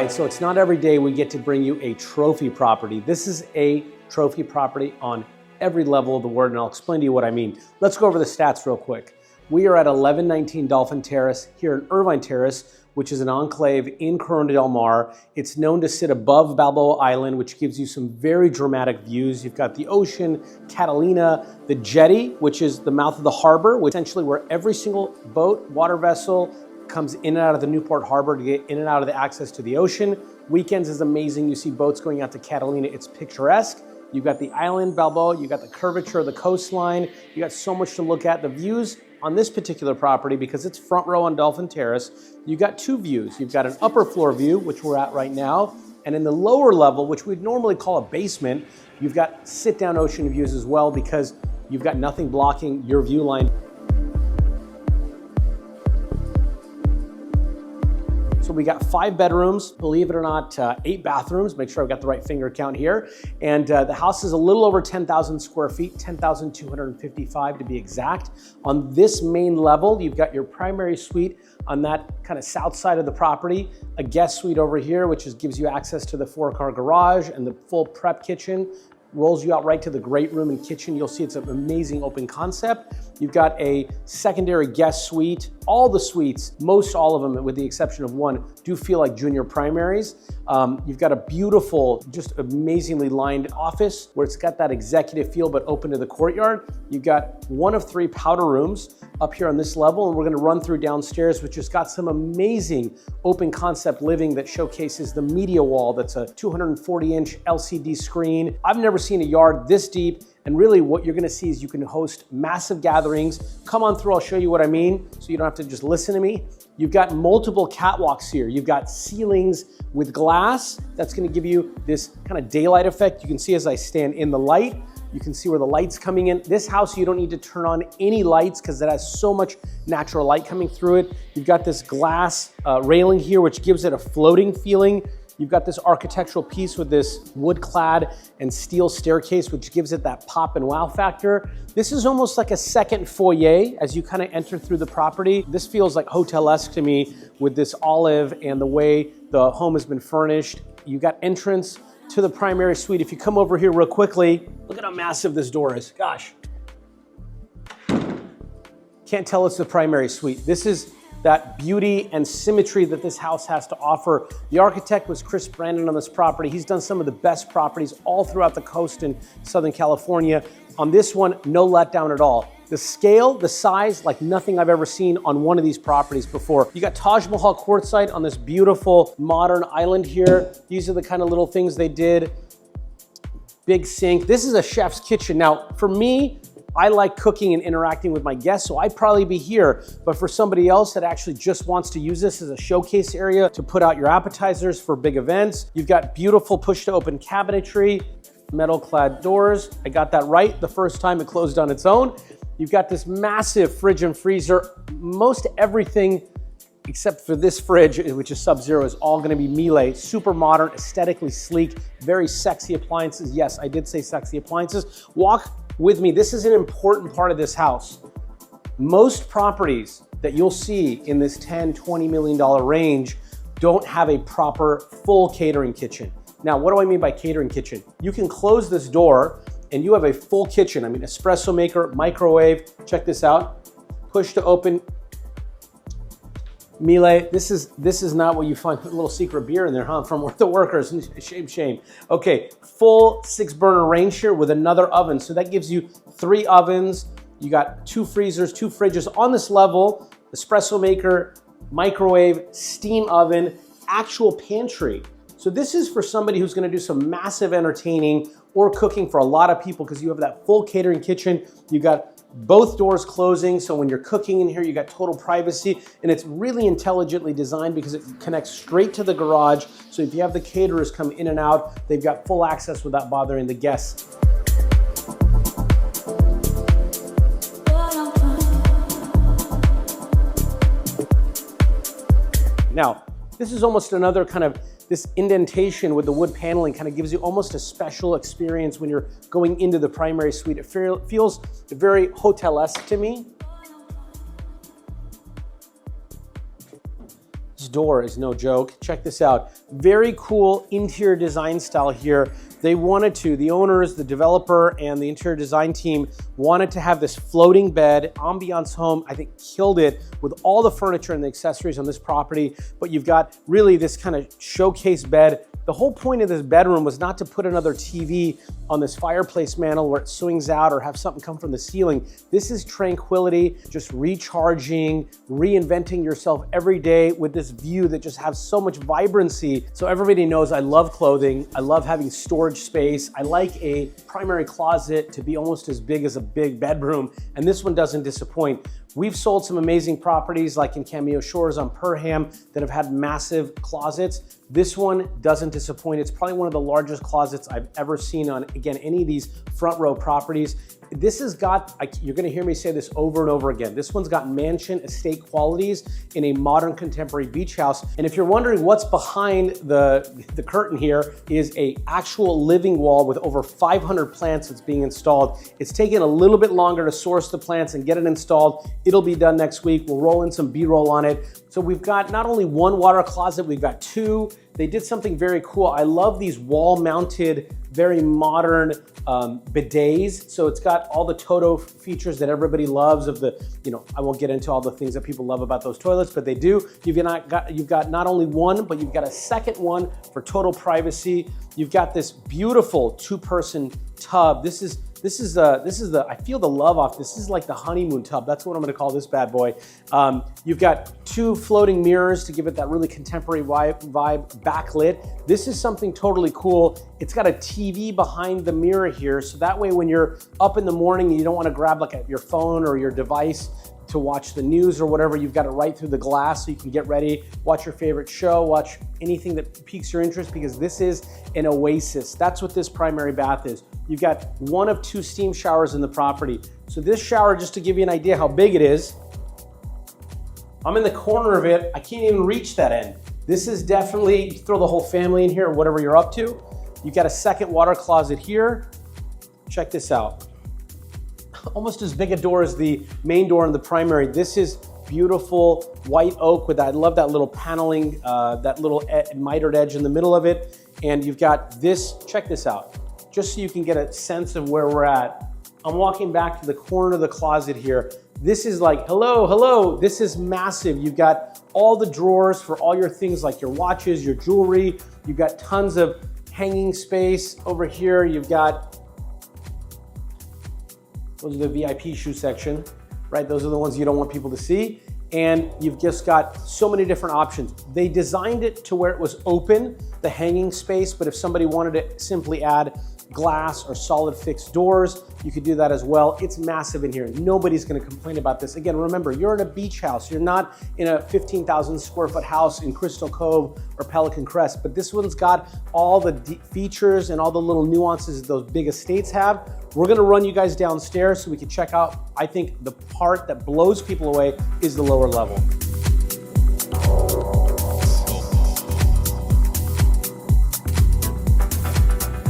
right, so it's not every day we get to bring you a trophy property. This is a trophy property on every level of the word, and I'll explain to you what I mean. Let's go over the stats real quick. We are at 1119 Dolphin Terrace here in Irvine Terrace, which is an enclave in Corona del Mar. It's known to sit above Balboa Island, which gives you some very dramatic views. You've got the ocean, Catalina, the jetty, which is the mouth of the harbor, which essentially where every single boat, water vessel comes in and out of the Newport Harbor to get in and out of the access to the ocean. Weekends is amazing. You see boats going out to Catalina. It's picturesque. You've got the island, Balboa. You've got the curvature of the coastline. You got so much to look at. The views on this particular property, because it's front row on Dolphin Terrace, you've got two views. You've got an upper floor view, which we're at right now, and in the lower level, which we'd normally call a basement, you've got sit-down ocean views as well, because you've got nothing blocking your view line. So we got 5 bedrooms, believe it or not, 8 bathrooms. Make sure I've got the right finger count here. And the house is a little over 10,000 square feet, 10,255 to be exact. On this main level, you've got your primary suite on that kind of south side of the property, a guest suite over here, which gives you access to the 4-car garage and the full prep kitchen. Rolls you out right to the great room and kitchen. You'll see it's an amazing open concept. You've got a secondary guest suite. All the suites, most all of them, with the exception of one, do feel like junior primaries. You've got a beautiful, just amazingly lined office where it's got that executive feel but open to the courtyard. You've got 1 of 3 powder rooms up here on this level, and we're gonna run through downstairs, which has got some amazing open concept living that showcases the media wall. That's a 240-inch LCD screen. I've never seen a yard this deep, and really what you're gonna see is you can host massive gatherings. Come on through, I'll show you what I mean, so you don't have to just listen to me. You've got multiple catwalks here. You've got ceilings with glass. That's gonna give you this kind of daylight effect. You can see as I stand in the light, you can see where the light's coming in. This house, you don't need to turn on any lights because it has so much natural light coming through it. You've got this glass railing here, which gives it a floating feeling. You've got this architectural piece with this wood-clad and steel staircase, which gives it that pop and wow factor. This is almost like a second foyer as you kind of enter through the property. This feels like hotel-esque to me with this olive and the way the home has been furnished. You've got entrance to the primary suite. If you come over here real quickly, look at how massive this door is. Gosh. Can't tell it's the primary suite. This is that beauty and symmetry that this house has to offer. The architect was Chris Brandon on this property. He's done some of the best properties all throughout the coast in Southern California. On this one, no letdown at all. The scale, the size, like nothing I've ever seen on one of these properties before. You got Taj Mahal quartzsite on this beautiful modern island here. These are the kind of little things they did. Big sink. This is a chef's kitchen. Now, for me, I like cooking and interacting with my guests, so I'd probably be here. But for somebody else that actually just wants to use this as a showcase area to put out your appetizers for big events, you've got beautiful push-to-open cabinetry, metal-clad doors. I got that right the first time it closed on its own. You've got this massive fridge and freezer. Most everything except for this fridge, which is Sub-Zero, is all gonna be Miele. Super modern, aesthetically sleek, very sexy appliances. Yes, I did say sexy appliances. Walk with me. This is an important part of this house. Most properties that you'll see in this $10, $20 million range don't have a proper full catering kitchen. Now, what do I mean by catering kitchen? You can close this door and you have a full kitchen. I mean, espresso maker, microwave, check this out. Push to open, Miele. This is not what you find, a little secret beer in there, huh? From the workers, shame. Okay, full 6-burner range here with another oven. So that gives you 3 ovens. You got 2 freezers, 2 fridges on this level, espresso maker, microwave, steam oven, actual pantry. So this is for somebody who's gonna do some massive entertaining or cooking for a lot of people because you have that full catering kitchen. You got both doors closing, so when you're cooking in here, you got total privacy, and it's really intelligently designed because it connects straight to the garage. So if you have the caterers come in and out, they've got full access without bothering the guests. Now, this is almost another kind of, this indentation with the wood paneling kind of gives you almost a special experience when you're going into the primary suite. It feels very hotel-esque to me. this door is no joke. Check this out. Very cool interior design style here. They wanted to, the owners, the developer, and the interior design team wanted to have this floating bed. Ambiance Home, I think, killed it with all the furniture and the accessories on this property. But you've got really this kind of showcase bed. The whole point of this bedroom was not to put another TV on this fireplace mantle where it swings out or have something come from the ceiling. This is tranquility, just recharging, reinventing yourself every day with this view that just has so much vibrancy. So everybody knows I love clothing. I love having storage space. I like a primary closet to be almost as big as a big bedroom, and this one doesn't disappoint. We've sold some amazing properties like in Cameo Shores on Perham that have had massive closets. This one doesn't disappoint. It's probably one of the largest closets I've ever seen on, again, any of these front row properties. This has got, you're gonna hear me say this over and over again, this one's got mansion estate qualities in a modern contemporary beach house. And if you're wondering what's behind the curtain here, is a actual living wall with over 500 plants that's being installed. It's taken a little bit longer to source the plants and get it installed. It'll be done next week. We'll roll in some B-roll on it. So we've got not only one water closet, we've got two. They did something very cool. I love these wall-mounted, very modern bidets. So it's got all the Toto features that everybody loves of the, I won't get into all the things that people love about those toilets, but they do. You've got not only one, but you've got a second one for total privacy. You've got this beautiful two-person tub. This is the, I feel the love off. This is like the honeymoon tub. That's what I'm gonna call this bad boy. You've got two floating mirrors to give it that really contemporary vibe backlit. This is something totally cool. It's got a TV behind the mirror here. So that way when you're up in the morning and you don't wanna grab like your phone or your device to watch the news or whatever, you've got it right through the glass so you can get ready, watch your favorite show, watch anything that piques your interest, because this is an oasis. That's what this primary bath is. You've got one of two steam showers in the property. So this shower, just to give you an idea how big it is, I'm in the corner of it. I can't even reach that end. This is definitely, you throw the whole family in here or whatever you're up to. You've got a second water closet here. Check this out. Almost as big a door as the main door in the primary. This is beautiful white oak with that. I love that little paneling, that little mitered edge in the middle of it. And you've got this, check this out, just so you can get a sense of where we're at. I'm walking back to the corner of the closet here. This is like, hello, hello. This is massive. You've got all the drawers for all your things like your watches, your jewelry. You've got tons of hanging space over here. You've got, those are the VIP shoe section, right? Those are the ones you don't want people to see. And you've just got so many different options. They designed it to where it was open, the hanging space, but if somebody wanted to simply add glass or solid fixed doors, you could do that as well. It's massive in here. Nobody's gonna complain about this. Again, remember, you're in a beach house. You're not in a 15,000 square foot house in Crystal Cove or Pelican Crest, but this one's got all the features and all the little nuances that those big estates have. We're gonna run you guys downstairs so we can check out, I think the part that blows people away is the lower level.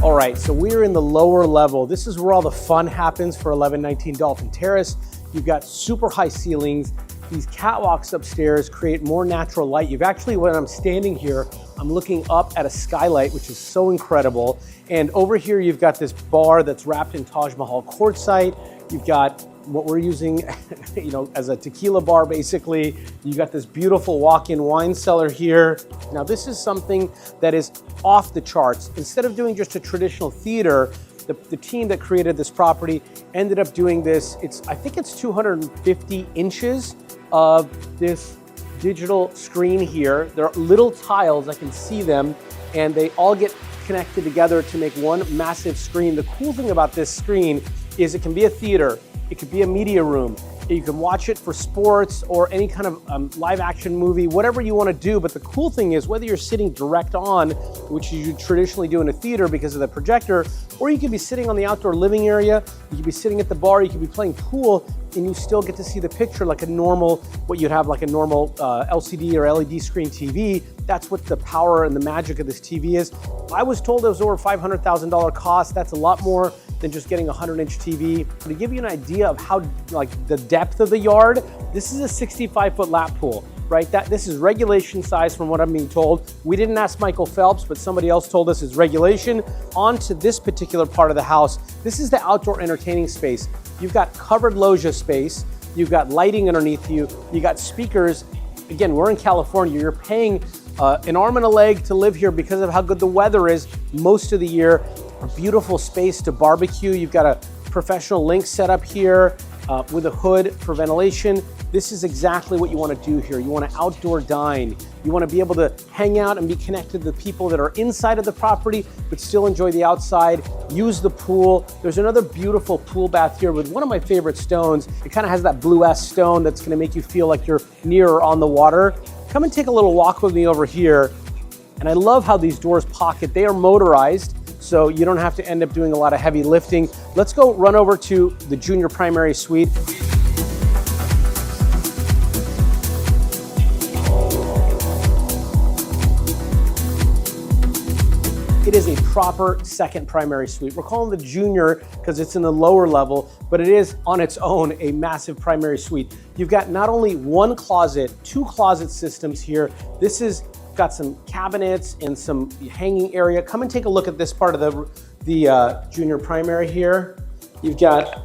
All right, so we're in the lower level. This is where all the fun happens for 1119 Dolphin Terrace. You've got super high ceilings. These catwalks upstairs create more natural light. You've actually, when I'm standing here, I'm looking up at a skylight, which is so incredible. And over here, you've got this bar that's wrapped in Taj Mahal quartzite. You've got what we're using, as a tequila bar, basically. You got this beautiful walk-in wine cellar here. Now, this is something that is off the charts. Instead of doing just a traditional theater, the team that created this property ended up doing this. I think it's 250 inches of this digital screen here. There are little tiles, I can see them, and they all get connected together to make one massive screen. The cool thing about this screen is it can be a theater, it could be a media room, you can watch it for sports or any kind of live action movie, whatever you want to do. But the cool thing is whether you're sitting direct on, which you traditionally do in a theater because of the projector, or you could be sitting on the outdoor living area, you could be sitting at the bar, you could be playing pool, and you still get to see the picture like a normal, what you'd have like a normal LCD or LED screen TV. That's what the power and the magic of this TV is. I was told it was over $500,000 cost. That's a lot more than just getting a 100-inch TV. To give you an idea of how, like, the depth of the yard, this is a 65-foot lap pool. right? This is regulation size from what I'm being told. We didn't ask Michael Phelps, but somebody else told us it's regulation. On to this particular part of the house. This is the outdoor entertaining space. You've got covered loggia space. You've got lighting underneath you. You got speakers. Again, we're in California. You're paying an arm and a leg to live here because of how good the weather is most of the year. A beautiful space to barbecue. You've got a professional link set up here with a hood for ventilation. This is exactly what you want to do here. You want to outdoor dine. You want to be able to hang out and be connected to the people that are inside of the property, but still enjoy the outside, use the pool. There's another beautiful pool bath here with one of my favorite stones. It kind of has that blue-esque stone that's going to make you feel like you're near or on the water. Come and take a little walk with me over here. And I love how these doors pocket. They are motorized, so you don't have to end up doing a lot of heavy lifting. Let's go run over to the junior primary suite. It is a proper second primary suite. We're calling the junior because it's in the lower level, but it is on its own a massive primary suite. You've got not only one closet, two closet systems here. This is got some cabinets and some hanging area. Come and take a look at this part of the junior primary here. You've got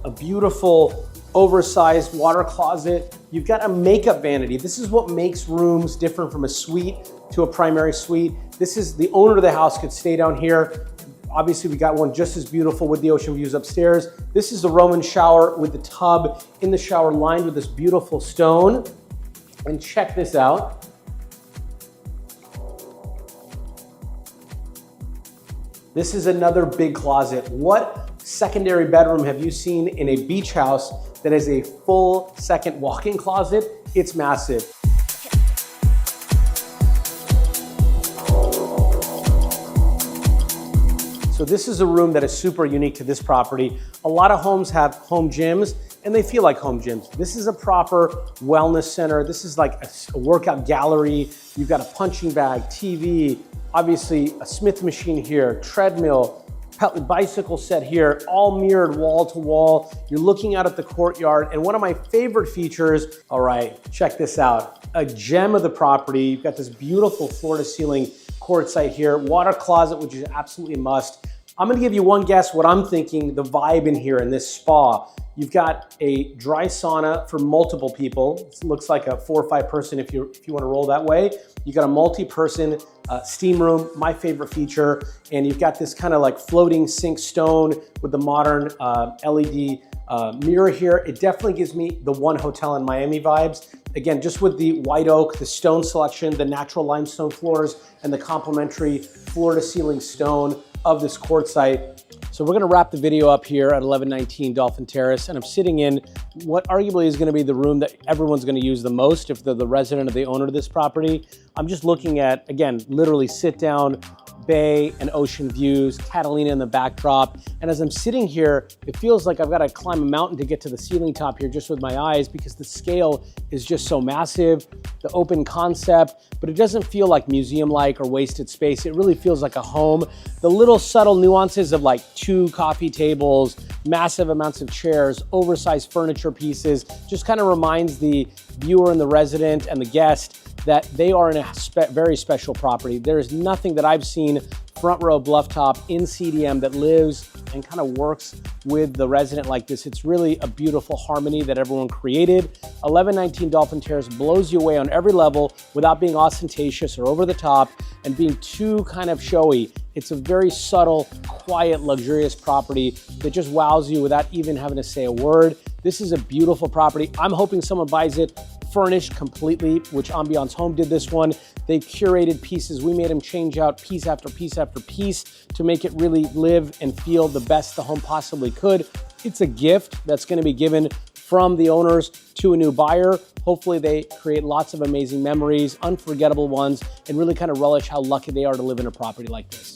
a beautiful oversized water closet. You've got a makeup vanity. This is what makes rooms different from a suite to a primary suite. This is the owner of the house could stay down here. Obviously, we got one just as beautiful with the ocean views upstairs. This is the Roman shower with the tub in the shower lined with this beautiful stone. And check this out. This is another big closet. What secondary bedroom have you seen in a beach house that is a full second walk-in closet? It's massive. So this is a room that is super unique to this property. A lot of homes have home gyms and they feel like home gyms. This is a proper wellness center. This is like a workout gallery. You've got a punching bag, TV, obviously a Smith machine here, treadmill, bicycle set here, all mirrored wall to wall. You're looking out at the courtyard. And one of my favorite features, all right, check this out. A gem of the property. You've got this beautiful floor to ceiling quartzite here, water closet, which is absolutely a must. I'm gonna give you one guess what I'm thinking the vibe in here in this spa. You've got a dry sauna for multiple people. It looks like a 4 or 5 person if you wanna roll that way. You got a multi-person steam room, my favorite feature. And you've got this kind of like floating sink stone with the modern LED mirror here. It definitely gives me the one hotel in Miami vibes. Again, just with the white oak, the stone selection, the natural limestone floors, and the complementary floor to ceiling stone of this quartzite. So we're gonna wrap the video up here at 1119 Dolphin Terrace, and I'm sitting in what arguably is gonna be the room that everyone's gonna use the most if they're the resident or the owner of this property. I'm just looking at, again, literally sit down, bay and ocean views, Catalina in the backdrop. And as I'm sitting here, it feels like I've got to climb a mountain to get to the ceiling top here just with my eyes because the scale is just so massive, the open concept, but it doesn't feel like museum-like or wasted space. It really feels like a home. The little subtle nuances of like 2 coffee tables, massive amounts of chairs, oversized furniture pieces, just kind of reminds the viewer and the resident and the guest that they are in a very special property. There is nothing that I've seen front row bluff top in CDM that lives and kind of works with the resident like this. It's really a beautiful harmony that everyone created. 1119 Dolphin Terrace blows you away on every level without being ostentatious or over the top and being too kind of showy. It's a very subtle, quiet, luxurious property that just wows you without even having to say a word. This is a beautiful property. I'm hoping someone buys it furnished completely, which Ambiance Home did this one. They curated pieces. We made them change out piece after piece after piece to make it really live and feel the best the home possibly could. It's a gift that's going to be given from the owners to a new buyer. Hopefully they create lots of amazing memories, unforgettable ones, and really kind of relish how lucky they are to live in a property like this.